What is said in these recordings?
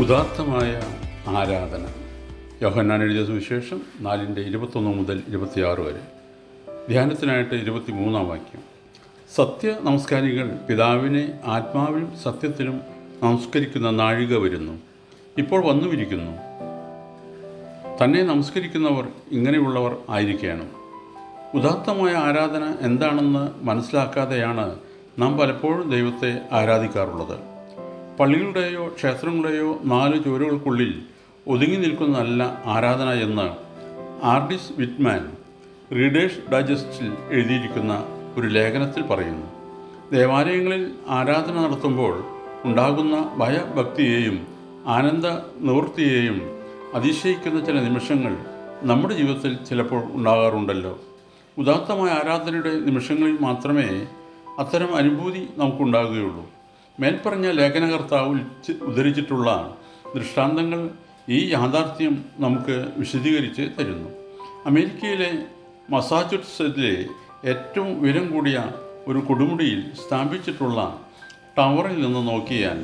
ഉദാത്തമായ ആരാധന. യോഹന്നാൻ എഴുതിയ സുവിശേഷം 4:21 മുതൽ 26 വരെ. ധ്യാനത്തിനായിട്ട് 23-ാം വാക്യം. സത്യ നമസ്കാരികൾ പിതാവിനെ ആത്മാവിലും സത്യത്തിലും നമസ്കരിക്കുന്ന നാഴിക വരുന്നു, ഇപ്പോൾ വന്നുമിരിക്കുന്നു. തന്നെ നമസ്കരിക്കുന്നവർ ഇങ്ങനെയുള്ളവർ ആയിരിക്കണം. ഉദാത്തമായ ആരാധന എന്താണെന്ന് മനസ്സിലാക്കാതെയാണ് നാം പലപ്പോഴും ദൈവത്തെ ആരാധിക്കാറുള്ളത്. പള്ളികളുടെയോ ക്ഷേത്രങ്ങളുടെയോ 4 ചുവരുകൾക്കുള്ളിൽ ഒതുങ്ങി നിൽക്കുന്നതല്ല ആരാധന എന്ന് ആർഡിസ് വിറ്റ്മാൻ റീഡേഴ്സ് ഡൈജസ്റ്റിൽ എഴുതിയിരിക്കുന്ന ഒരു ലേഖനത്തിൽ പറയുന്നു. ദേവാലയങ്ങളിൽ ആരാധന നടത്തുമ്പോൾ ഉണ്ടാകുന്ന ഭയഭക്തിയെയും ആനന്ദ നിവൃത്തിയെയും അതിശയിക്കുന്ന ചില നിമിഷങ്ങൾ നമ്മുടെ ജീവിതത്തിൽ ചിലപ്പോൾ ഉണ്ടാകാറുണ്ടല്ലോ. ഉദാത്തമായ ആരാധനയുടെ നിമിഷങ്ങളിൽ മാത്രമേ അത്തരം അനുഭൂതി നമുക്കുണ്ടാകുകയുള്ളൂ. മേൽപ്പറഞ്ഞ ലേഖനകർത്താവ് ഉദ്ധരിച്ചിട്ടുള്ള ദൃഷ്ടാന്തങ്ങൾ ഈ യാഥാർത്ഥ്യം നമുക്ക് വിശദീകരിച്ച് തരുന്നു. അമേരിക്കയിലെ മസാച്യുസെറ്റ്സിലെ ഏറ്റവും ഉയരം കൂടിയ ഒരു കൊടുമുടിയിൽ സ്ഥാപിച്ചിട്ടുള്ള ടവറിൽ നിന്ന് നോക്കിയാൽ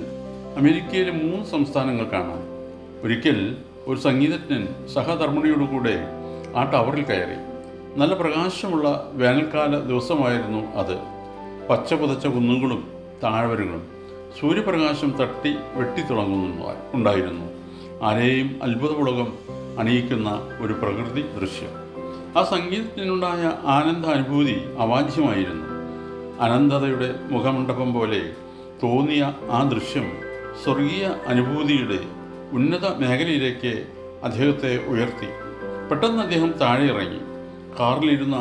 അമേരിക്കയിലെ 3 സംസ്ഥാനങ്ങൾ കാണാം. ഒരിക്കൽ ഒരു സംഗീതജ്ഞൻ സഹധർമ്മിണിയോടുകൂടെ ആ ടവറിൽ കയറി. നല്ല പ്രകാശമുള്ള വേനൽക്കാല ദിവസമായിരുന്നു അത്. പച്ച പുതച്ച കുന്നുകളും താഴ്വരകളും സൂര്യപ്രകാശം തട്ടി വെട്ടിത്തിളങ്ങുന്നുണ്ടായിരുന്നു. ആരെയും അത്ഭുതപുളകം അണിയിക്കുന്ന ഒരു പ്രകൃതി ദൃശ്യം. ആ സംഗീതത്തിനുണ്ടായ ആനന്ദാനുഭൂതി അവാച്യമായിരുന്നു. അനന്തതയുടെ മുഖമണ്ഡപം പോലെ തോന്നിയ ആ ദൃശ്യം സ്വർഗീയ അനുഭൂതിയുടെ ഉന്നത മേഖലയിലേക്ക് അദ്ദേഹത്തെ ഉയർത്തി. പെട്ടെന്ന് അദ്ദേഹം താഴെ ഇറങ്ങി. കാറിലിരുന്ന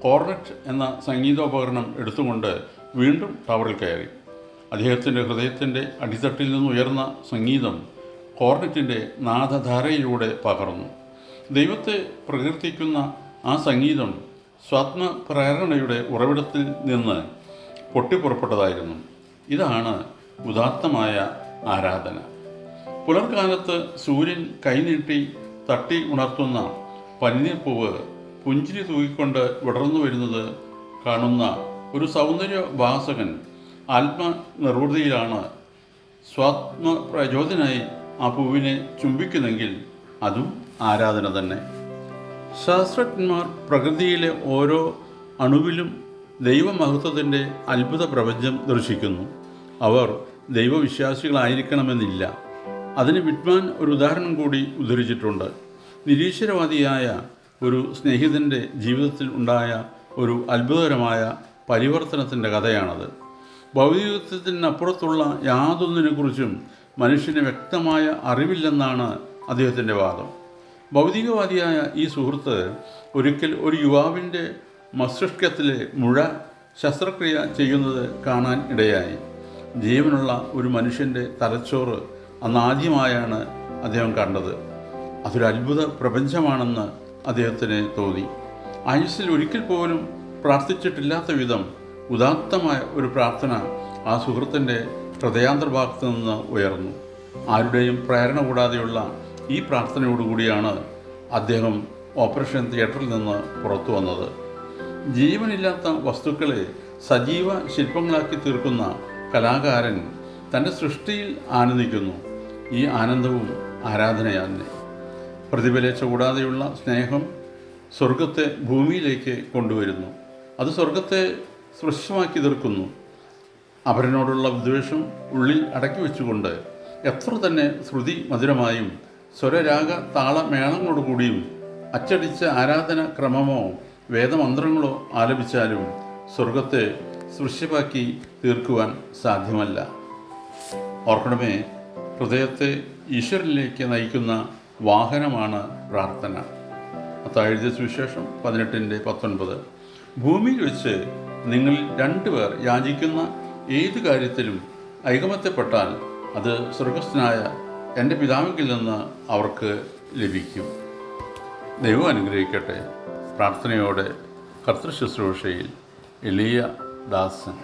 കോർണറ്റ് എന്ന സംഗീതോപകരണം എടുത്തുകൊണ്ട് വീണ്ടും ടവറിൽ കയറി. അദ്ദേഹത്തിൻ്റെ ഹൃദയത്തിൻ്റെ അടിത്തട്ടിൽ നിന്നുയർന്ന സംഗീതം കോർണറ്റിൻ്റെ നാദധാരയിലൂടെ പകർന്നു. ദൈവത്തെ പ്രകീർത്തിക്കുന്ന ആ സംഗീതം സ്വാത്മപ്രേരണയുടെ ഉറവിടത്തിൽ നിന്ന് പൊട്ടിപ്പുറപ്പെട്ടതായിരുന്നു. ഇതാണ് ഉദാത്തമായ ആരാധന. പുലർക്കാലത്ത് സൂര്യൻ കൈനീട്ടി തട്ടി ഉണർത്തുന്ന പനിനീർപ്പൂവ് പുഞ്ചിരി തൂക്കിക്കൊണ്ട് വിടർന്നു വരുന്നത് കാണുന്ന ഒരു സൗന്ദര്യഭാസകൻ ആത്മനിർവൃതിയിലാണ് സ്വാത്മപ്രചോദനായി ആ പൂവിനെ ചുംബിക്കുന്നെങ്കിൽ അതും ആരാധന തന്നെ. ശാസ്ത്രജ്ഞന്മാർ പ്രകൃതിയിലെ ഓരോ അണുവിലും ദൈവമഹത്വത്തിൻ്റെ അത്ഭുത പ്രപഞ്ചം ദർശിക്കുന്നു. അവർ ദൈവവിശ്വാസികളായിരിക്കണമെന്നില്ല. അതിന് വിറ്റ്മാൻ ഒരു ഉദാഹരണം കൂടി ഉദ്ധരിച്ചിട്ടുണ്ട്. നിരീശ്വരവാദിയായ ഒരു സ്നേഹിതൻ്റെ ജീവിതത്തിൽ ഉണ്ടായ ഒരു അത്ഭുതകരമായ പരിവർത്തനത്തിൻ്റെ കഥയാണത്. ഭൗതികത്തിനപ്പുറത്തുള്ള യാതൊന്നിനെക്കുറിച്ചും മനുഷ്യന് വ്യക്തമായ അറിവില്ലെന്നാണ് അദ്ദേഹത്തിൻ്റെ വാദം. ഭൗതികവാദിയായ ഈ സുഹൃത്ത് ഒരിക്കൽ ഒരു യുവാവിൻ്റെ മസ്തിഷ്കത്തിലെ മുഴ ശസ്ത്രക്രിയ ചെയ്യുന്നത് കാണാൻ ഇടയായി. ജീവനുള്ള ഒരു മനുഷ്യൻ്റെ തലച്ചോറ് അന്നാദ്യമായാണ് അദ്ദേഹം കണ്ടത്. അതൊരു അത്ഭുത പ്രപഞ്ചമാണെന്ന് അദ്ദേഹത്തിന് തോന്നി. ആയുസ്സിൽ ഒരിക്കൽ പോലും പ്രാർത്ഥിച്ചിട്ടില്ലാത്ത വിധം ഉദാത്തമായ ഒരു പ്രാർത്ഥന ആ സുഹൃത്തിൻ്റെ ഹൃദയാന്തർഭാഗത്തു നിന്ന് ഉയർന്നു. ആരുടെയും പ്രേരണ കൂടാതെയുള്ള ഈ പ്രാർത്ഥനയോടുകൂടിയാണ് അദ്ദേഹം ഓപ്പറേഷൻ തിയേറ്ററിൽ നിന്ന് പുറത്തു വന്നത്. ജീവനില്ലാത്ത വസ്തുക്കളെ സജീവ ശില്പങ്ങളാക്കി തീർക്കുന്ന കലാകാരൻ തൻ്റെ സൃഷ്ടിയിൽ ആനന്ദിക്കുന്നു. ഈ ആനന്ദവും ആരാധനയാണ്. പ്രതിഫലേച്ഛ കൂടാതെയുള്ള സ്നേഹം സ്വർഗത്തെ ഭൂമിയിലേക്ക് കൊണ്ടുവരുന്നു. അത് സ്വർഗത്തെ സ്പൃശ്യമാക്കി തീർക്കുന്നു. അവരനോടുള്ള വിദ്വേഷം ഉള്ളിൽ അടക്കി വെച്ചുകൊണ്ട് എത്ര തന്നെ ശ്രുതി മധുരമായും സ്വരരാഗ താളമേളങ്ങളോടുകൂടിയും അച്ചടിച്ച ആരാധന ക്രമമോ വേദമന്ത്രങ്ങളോ ആലപിച്ചാലും സ്വർഗത്തെ സ്പൃശ്യമാക്കി തീർക്കുവാൻ സാധ്യമല്ല. ഓർക്കണമേ, ഹൃദയത്തെ ഈശ്വരനിലേക്ക് നയിക്കുന്ന വാഹനമാണ് പ്രാർത്ഥന. മത്തായി എഴുതിയ സുവിശേഷം 18:19. ഭൂമിയിൽ വെച്ച് നിങ്ങളിൽ 2 പേർ യാചിക്കുന്ന ഏത് കാര്യത്തിലും ഐകമത്യപ്പെട്ടാൽ അത് സ്വർഗസ്ഥനായ എൻ്റെ പിതാവിങ്കിൽ നിന്ന് അവർക്ക് ലഭിക്കും. ദൈവം അനുഗ്രഹിക്കട്ടെ. പ്രാർത്ഥനയോടെ കർത്തൃശുശ്രൂഷയിൽ എളിയ ദാസൻ.